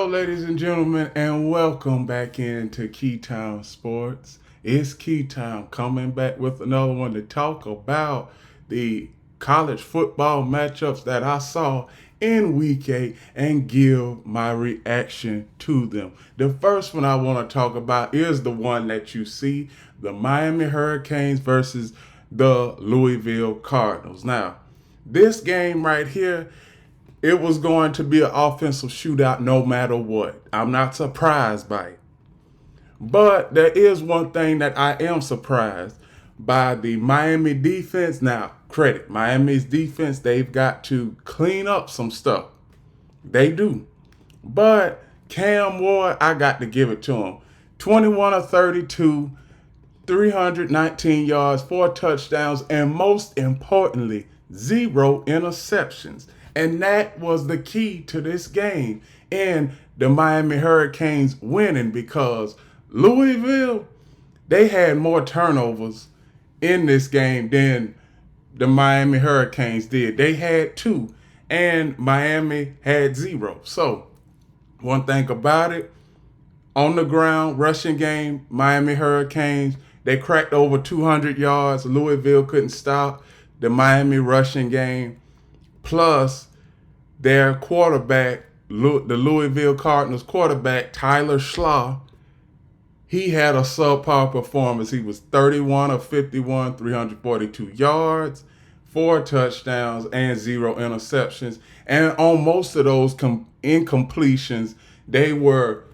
Hello, ladies and gentlemen, and welcome back into Keytown Sports. It's Keytown coming back with another one to talk about the college football matchups that I saw in week 8 and give my reaction to them. The first one I want to talk about is the one that you see, the Miami Hurricanes versus the Louisville Cardinals. Now, this game right here, it was going to be an offensive shootout no matter what. I'm not surprised by it. But there is one thing that I am surprised by: the Miami defense. Now, credit Miami's defense, they've got to clean up some stuff. They do. But Cam Ward, I got to give it to him. 21 of 32, 319 yards, 4 touchdowns, and most importantly, 0 interceptions. And that was the key to this game and the Miami Hurricanes winning, because Louisville, they had more turnovers in this game than the Miami Hurricanes did. They had 2, and Miami had 0. So, one thing about it, on the ground, rushing game, Miami Hurricanes, they cracked over 200 yards. Louisville couldn't stop the Miami rushing game. Plus, their quarterback, the Louisville Cardinals quarterback, Tyler Schlaw, he had a subpar performance. He was 31 of 51, 342 yards, 4 touchdowns, and 0 interceptions. And on most of those incompletions, they were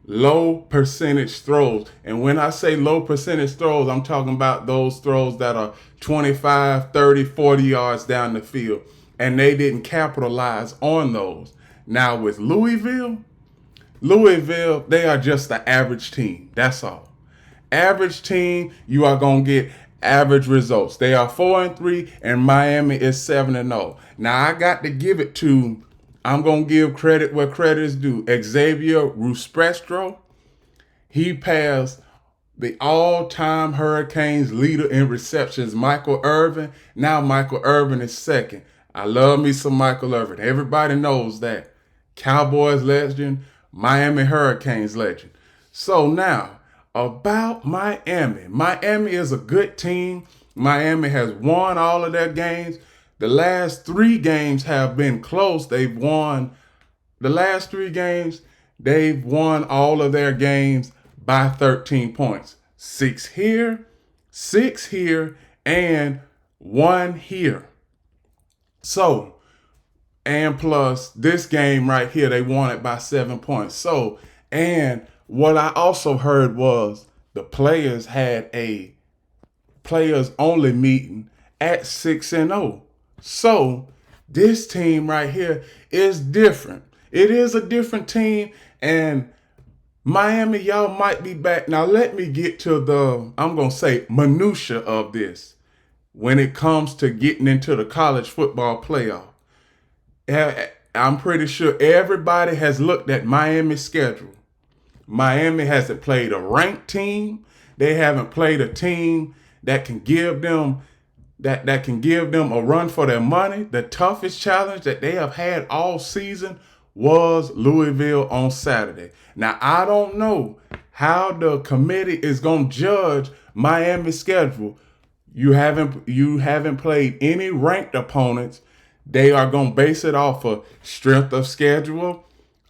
low percentage throws. And when I say low percentage throws, I'm talking about those throws that are 25, 30, 40 yards down the field. And they didn't capitalize on those. Now with Louisville, they are just the average team. That's all. Average team, you are going to get average results. They are 4-3, and Miami is 7-0. Now I got to give it to, I'm going to give credit where credit is due, Xavier Rusprestro. He passed the all-time Hurricanes leader in receptions, Michael Irvin. Now Michael Irvin is second. I love me some Michael Irvin. Everybody knows that. Cowboys legend, Miami Hurricanes legend. So now, about Miami. Miami is a good team. Miami has won all of their games. The last 3 games have been close. They've won the last 3 games. They've won all of their games by 13 points. 6 here, 6 here, and 1 here. So, and plus this game right here, they won it by 7 points. So, and what I also heard was the players had a players only meeting at 6-0. So, this team right here is different. It is a different team, and Miami, y'all might be back. Now, let me get to the, I'm going to say, minutia of this when it comes to getting into the college football playoff. I'm pretty sure everybody has looked at Miami's schedule. Miami hasn't played a ranked team. They haven't played a team that can give them that can give them a run for their money. The toughest challenge that they have had all season was Louisville on Saturday. Now, I don't know how the committee is going to judge Miami's schedule. You haven't played any ranked opponents. They are going to base it off of strength of schedule,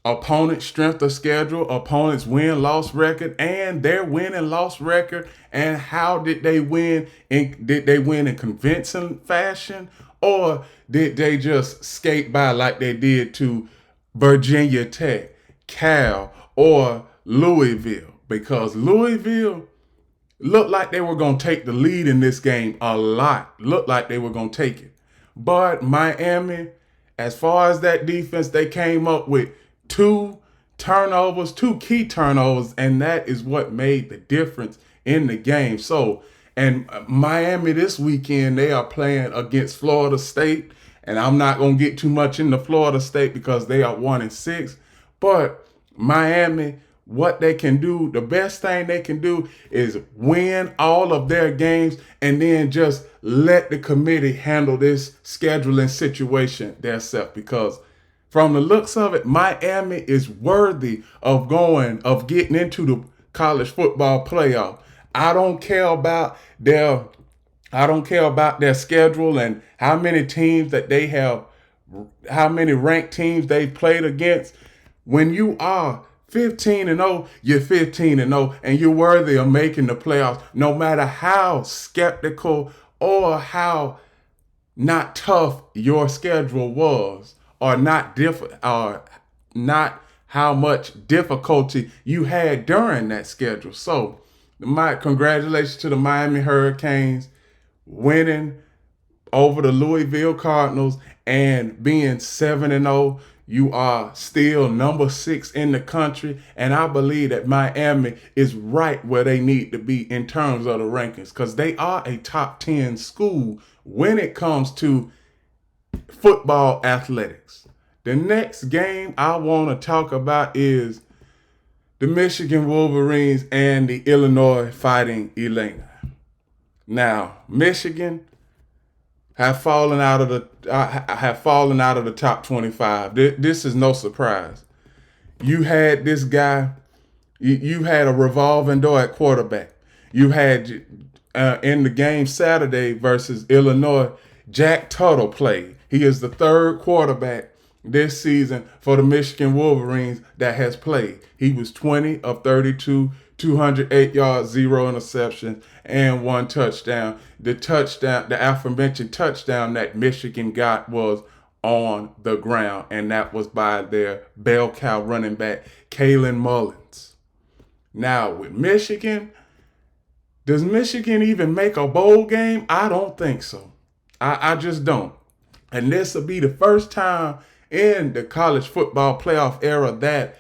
opponent's strength of schedule, opponent's win-loss record, and their win and loss record, and how did they win? Did they win in convincing fashion, or did they just skate by like they did to Virginia Tech, Cal, or Louisville? Because Louisville looked like they were going to take the lead in this game a lot. Looked like they were going to take it. But Miami, as far as that defense, they came up with 2 turnovers, 2 key turnovers, and that is what made the difference in the game. So, and Miami this weekend, they are playing against Florida State, and I'm not going to get too much into Florida State because they are 1-6. But Miami, what they can do, the best thing they can do is win all of their games and then just let the committee handle this scheduling situation themselves, because From the looks of it, Miami is worthy of getting into the college football playoff. I don't care about their I don't care about their schedule and how many teams that they have, how many ranked teams they've played against. When you are 15 and 0, you're 15 and 0, and you're worthy of making the playoffs, no matter how skeptical or how not tough your schedule was, or not how much difficulty you had during that schedule. So, my congratulations to the Miami Hurricanes winning over the Louisville Cardinals and being 7-0. You are still number 6 in the country, and I believe that Miami is right where they need to be in terms of the rankings, because they are a top 10 school when it comes to football athletics. The next game I want to talk about is the Michigan Wolverines and the Illinois Fighting Illini. Now, Michigan have fallen out of the top 25. This is no surprise. You had this guy. You had a revolving door at quarterback. You had in the game Saturday versus Illinois, Jack Tuttle played. He is the third quarterback this season for the Michigan Wolverines that has played. He was 20 of 32, 208 yards, 0 interceptions, and 1 touchdown. The aforementioned touchdown that Michigan got was on the ground, and that was by their bell cow running back, Kalen Mullins. Now, with Michigan, does Michigan even make a bowl game? I don't think so. I just don't. And this will be the first time in the college football playoff era that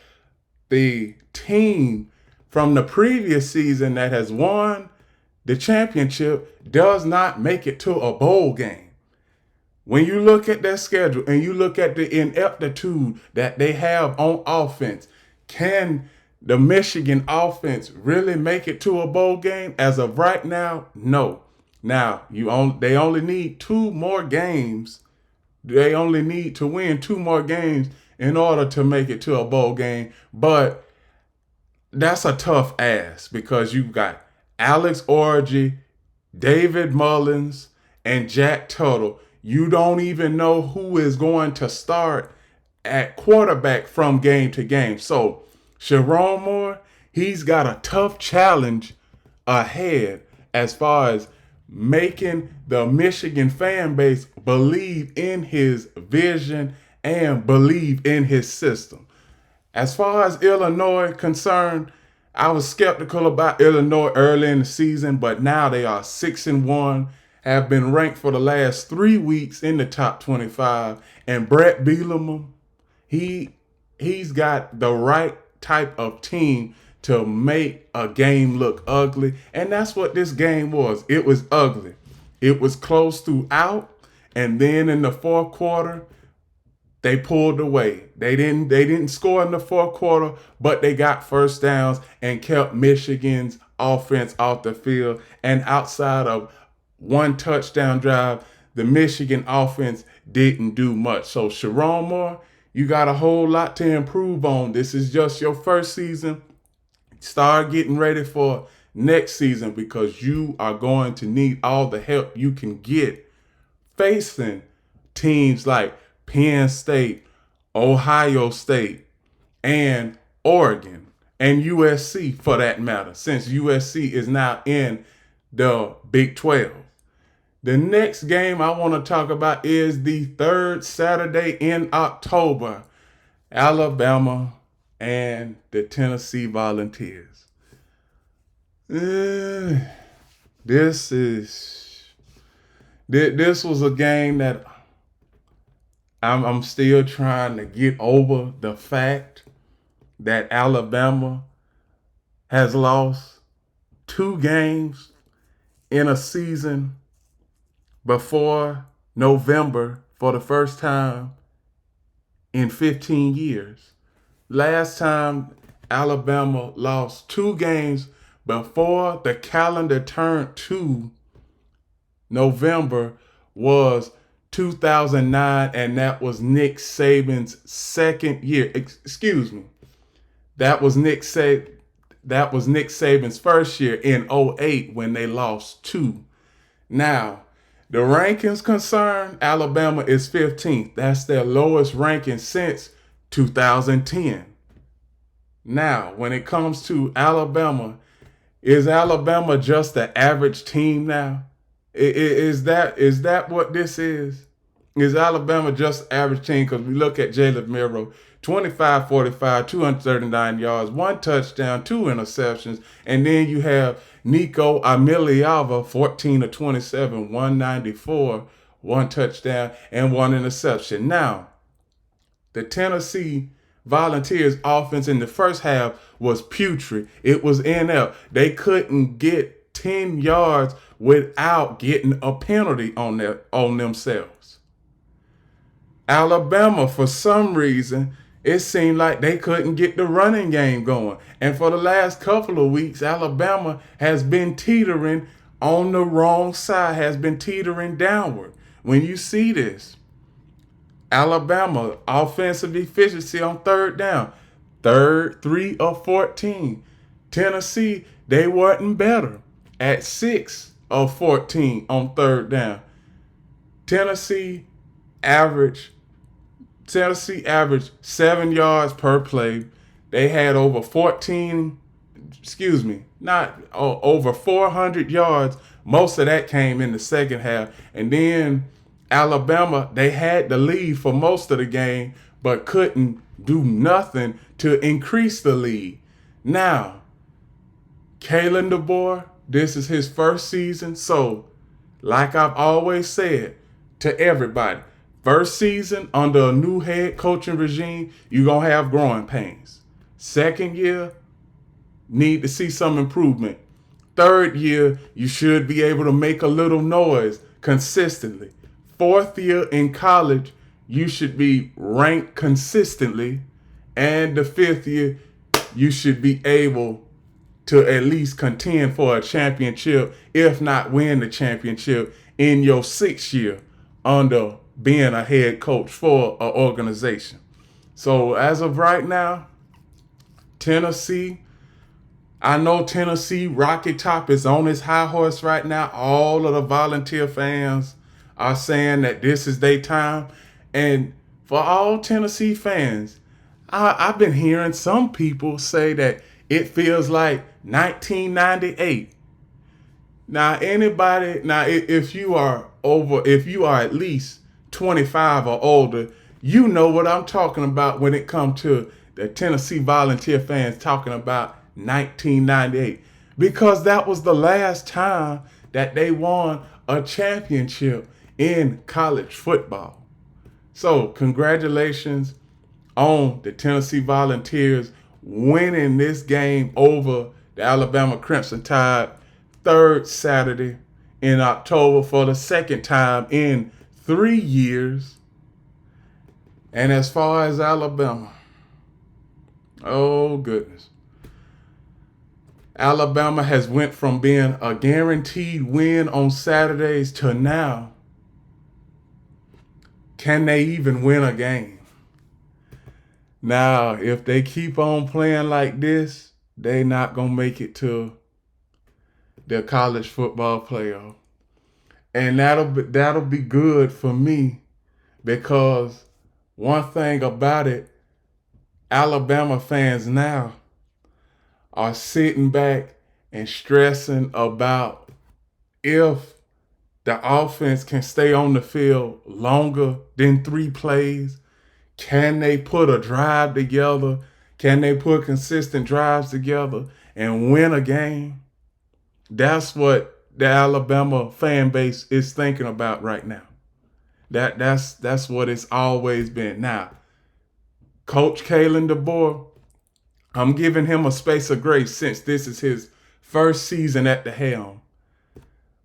the team from the previous season that has won the championship does not make it to a bowl game. When you look at their schedule and you look at the ineptitude that they have on offense, can the Michigan offense really make it to a bowl game? As of right now, no. Now, they only need 2 more games. They only need to win 2 more games in order to make it to a bowl game. But that's a tough ask, because you've got Alex Orji, David Mullins, and Jack Tuttle. You don't even know who is going to start at quarterback from game to game. So Sharon Moore, he's got a tough challenge ahead as far as making the Michigan fan base believe in his vision and believe in his system. As far as Illinois concerned, I was skeptical about Illinois early in the season, but now they are 6-1, have been ranked for the last 3 weeks in the top 25. And Brett Bielema, he's got the right type of team to make a game look ugly. And that's what this game was. It was ugly. It was close throughout. And then in the fourth quarter, they pulled away. They didn't score in the fourth quarter, but they got first downs and kept Michigan's offense off the field. And outside of 1 touchdown drive, the Michigan offense didn't do much. So Sharon Moore, you got a whole lot to improve on. This is just your first season. Start getting ready for next season, because you are going to need all the help you can get facing teams like Penn State, Ohio State, and Oregon, and USC for that matter, since USC is now in the Big 12. The next game I want to talk about is the third Saturday in October, Alabama and the Tennessee Volunteers. This was a game that I'm still trying to get over the fact that Alabama has lost 2 games in a season before November for the first time in 15 years. Last time Alabama lost 2 games before the calendar turned to November was 2009, and that was Nick Saban's second year. Excuse me. That was Nick Saban's first year in '08 when they lost 2. Now, the rankings concerned, Alabama is 15th. That's their lowest ranking since 2010. Now, when it comes to Alabama, is Alabama just an average team now? Is that what this is? Is Alabama just an average team? Because we look at Jalen Milroe, 25-45, 239 yards, 1 touchdown, 2 interceptions. And then you have Nico Amiliava, 14-27, 194, 1 touchdown, and 1 interception. Now, the Tennessee Volunteers offense in the first half was putrid. It was inept. They couldn't get 10 yards without getting a penalty on themselves. Alabama, for some reason, it seemed like they couldn't get the running game going. And for the last couple of weeks, Alabama has been teetering on the wrong side, has been teetering downward. When you see this, Alabama offensive efficiency on third down, 3 of 14. Tennessee, they wasn't better at 6 of 14 on third down. Tennessee averaged 7 yards per play. They had over 400 yards. Most of that came in the second half. And then Alabama, they had the lead for most of the game, but couldn't do nothing to increase the lead. Now, Kalen DeBoer, this is his first season. So, like I've always said to everybody, first season under a new head coaching regime, you're going to have growing pains. Second year, need to see some improvement. Third year, you should be able to make a little noise consistently. Fourth year in college, you should be ranked consistently. And the fifth year, you should be able to at least contend for a championship, if not win the championship in your 6th year under being a head coach for an organization. So as of right now, Tennessee, I know Tennessee Rocky Top is on his high horse right now. All of the Volunteer fans are saying that this is their time. And for all Tennessee fans, I've been hearing some people say that it feels like 1998. Now, if you are at least 25 or older, you know what I'm talking about when it comes to the Tennessee Volunteer fans talking about 1998. Because that was the last time that they won a championship in college football. So, congratulations on the Tennessee Volunteers winning this game over the Alabama Crimson Tide, third Saturday in October for the second time in 3 years. And as far as Alabama, oh goodness. Alabama has went from being a guaranteed win on Saturdays to now, can they even win a game? Now, if they keep on playing like this, they not going to make it to the college football playoff. And that'll be good for me, because one thing about it, Alabama fans now are sitting back and stressing about if the offense can stay on the field longer than 3 plays. Can they put a drive together? Can they put consistent drives together and win a game? That's what the Alabama fan base is thinking about right now. That's what it's always been. Now, Coach Kalen DeBoer, I'm giving him a space of grace since this is his first season at the helm.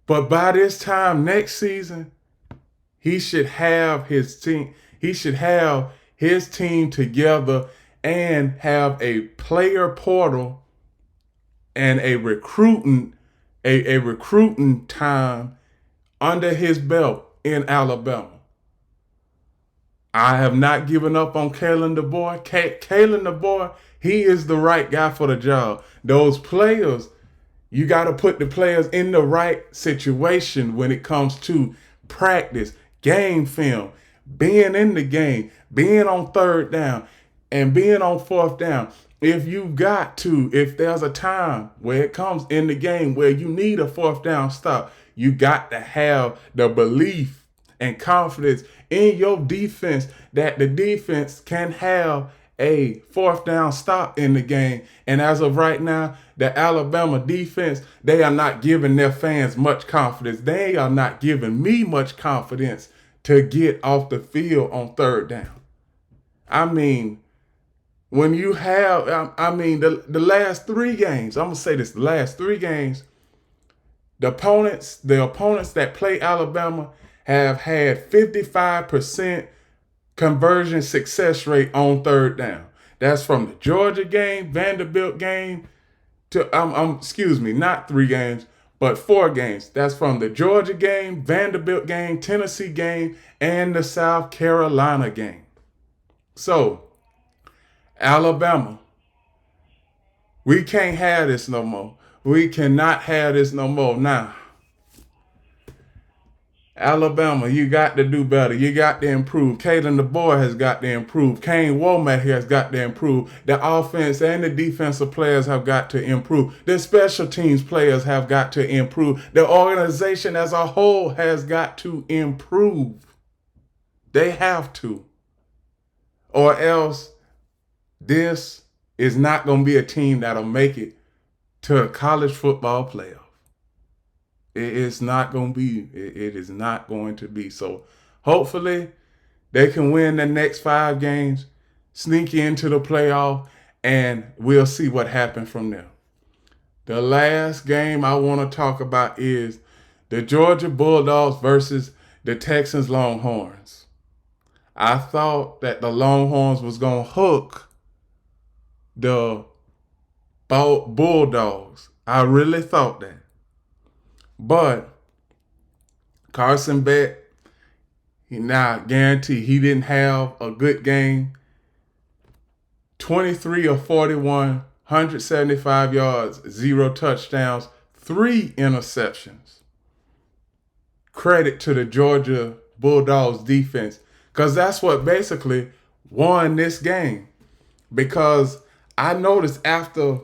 But by this time next season, he should have his team. He should have his team together and have a player portal and a recruiting time under his belt in Alabama. I have not given up on Kalen DeBoer. Kalen DeBoer, he is the right guy for the job. Those players, you got to put the players in the right situation when it comes to practice, game film, being in the game, being on third down, and being on fourth down. If there's a time where it comes in the game where you need a fourth down stop, you got to have the belief and confidence in your defense that the defense can have a fourth down stop in the game. And as of right now, the Alabama defense, they are not giving their fans much confidence. They are not giving me much confidence to get off the field on third down. I mean, when you have, the last three games, I'm going to say this, the last three games, the opponents that play Alabama have had 55% conversion success rate on third down. That's from the Georgia game, Vanderbilt game, to not 3 games, but 4 games. That's from the Georgia game, Vanderbilt game, Tennessee game, and the South Carolina game. So, Alabama, we can't have this no more. We cannot have this no more. Now, Alabama, you got to do better. You got to improve. Kalen DeBoer has got to improve. Kane Womack has got to improve. The offense and the defensive players have got to improve. The special teams players have got to improve. The organization as a whole has got to improve. They have to. Or else this is not going to be a team that'll make it to a college football playoff. It is not going to be. So hopefully they can win the next 5 games, sneak into the playoff, and we'll see what happens from there. The last game I want to talk about is the Georgia Bulldogs versus the Texas Longhorns. I thought that the Longhorns was going to hook the Bulldogs. I really thought that. But Carson Beck, he didn't have a good game. 23 of 41, 175 yards, 0 touchdowns, 3 interceptions. Credit to the Georgia Bulldogs defense, because that's what basically won this game. Because I noticed after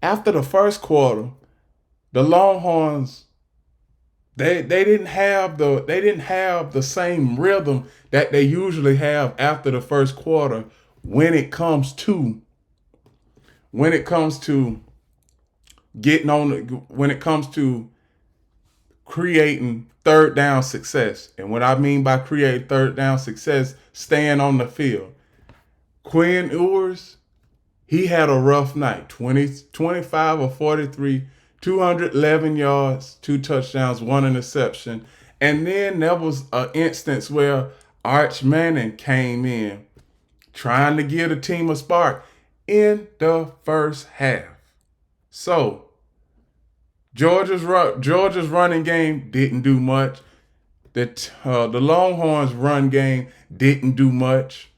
the first quarter, the Longhorns, They didn't have the same rhythm that they usually have after the first quarter when it comes to creating third down success. And what I mean by create third down success, staying on the field. Quinn Ewers, he had a rough night. 25 of 43, 211 yards, 2 touchdowns, 1 interception. And then there was an instance where Arch Manning came in trying to give the team a spark in the first half. So, Georgia's running game didn't do much. The Longhorns' run game didn't do much.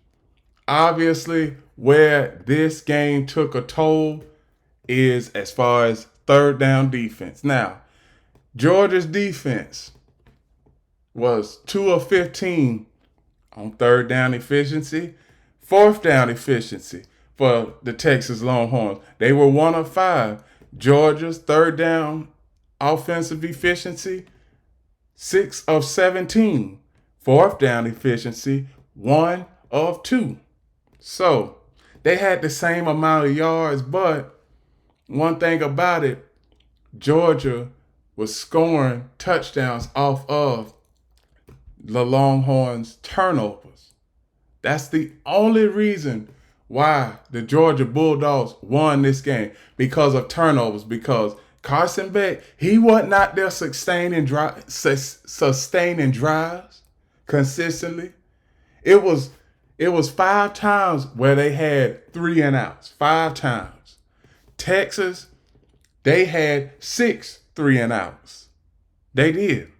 Obviously, where this game took a toll is as far as third down defense. Now, Georgia's defense was 2 of 15 on third down efficiency, fourth down efficiency for the Texas Longhorns. They were 1 of 5. Georgia's third down offensive efficiency, 6 of 17. Fourth down efficiency, 1 of 2. So, they had the same amount of yards, but one thing about it, Georgia was scoring touchdowns off of the Longhorns' turnovers. That's the only reason why the Georgia Bulldogs won this game, because of turnovers, because Carson Beck, he wasn't out there sustaining drives consistently. It was 5 times where they had 3 and outs. 5 times. Texas, they had 6 3 and outs. They did.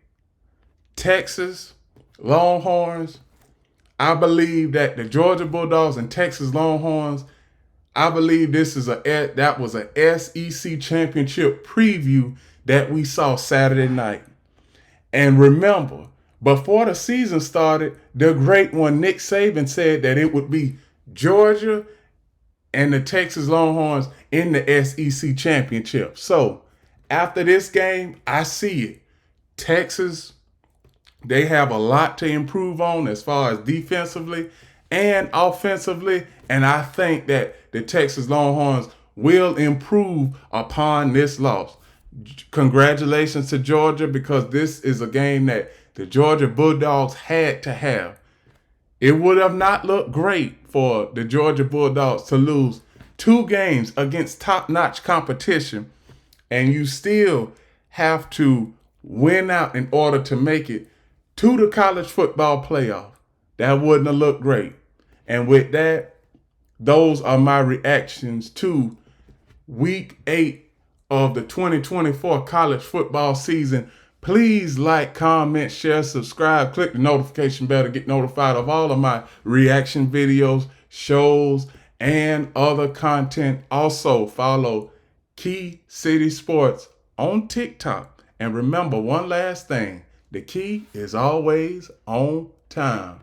Texas, Longhorns, I believe that the Georgia Bulldogs and Texas Longhorns, I believe that was a SEC championship preview that we saw Saturday night. And remember, before the season started, the great one, Nick Saban, said that it would be Georgia and the Texas Longhorns in the SEC championship. So after this game, I see it. Texas, they have a lot to improve on as far as defensively and offensively. And I think that the Texas Longhorns will improve upon this loss. Congratulations to Georgia, because this is a game that the Georgia Bulldogs had to have. It would have not looked great for the Georgia Bulldogs to lose 2 games against top-notch competition, and you still have to win out in order to make it to the college football playoff. That wouldn't have looked great. And with that, those are my reactions to Week 8 of the 2024 college football season. Please like, comment, share, subscribe, click the notification bell to get notified of all of my reaction videos, shows, and other content. Also, follow Key City Sports on TikTok. And remember one last thing, the key is always on time.